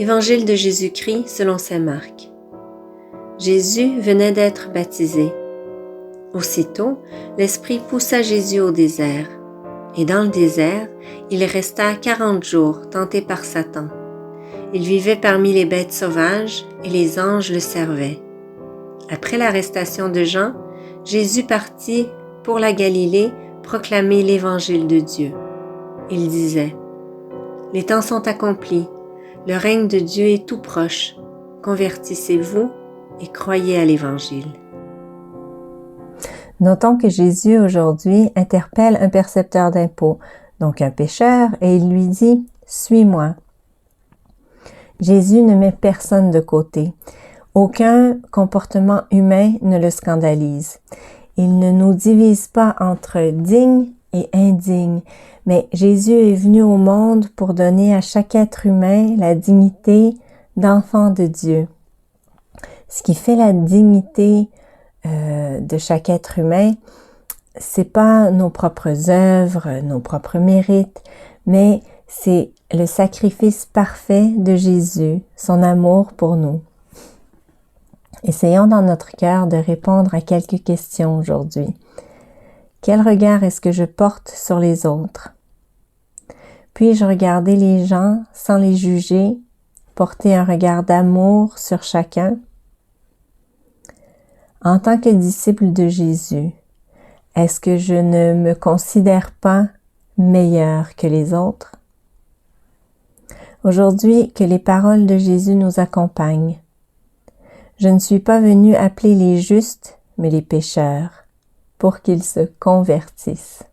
Évangile de Jésus-Christ selon saint Marc. Jésus venait d'être baptisé. Aussitôt, l'Esprit poussa Jésus au désert. Et dans le désert, il resta 40 jours, tenté par Satan. Il vivait parmi les bêtes sauvages et les anges le servaient. Après l'arrestation de Jean, Jésus partit pour la Galilée proclamer l'Évangile de Dieu. Il disait : « Les temps sont accomplis, le règne de Dieu est tout proche. Convertissez-vous et croyez à l'Évangile. » Notons que Jésus aujourd'hui interpelle un percepteur d'impôts, donc un pécheur, et il lui dit « Suis-moi ». Jésus ne met personne de côté. Aucun comportement humain ne le scandalise. Il ne nous divise pas entre dignes et indignes, mais Jésus est venu au monde pour donner à chaque être humain la dignité d'enfant de Dieu. Ce qui fait la dignité de chaque être humain, c'est pas nos propres œuvres, nos propres mérites, mais c'est le sacrifice parfait de Jésus, son amour pour nous. Essayons dans notre cœur de répondre à quelques questions aujourd'hui. Quel regard est-ce que je porte sur les autres? Puis-je regarder les gens sans les juger, porter un regard d'amour sur chacun? En tant que disciple de Jésus, est-ce que je ne me considère pas meilleur que les autres? Aujourd'hui, que les paroles de Jésus nous accompagnent. Je ne suis pas venu appeler les justes, mais les pécheurs, pour qu'ils se convertissent.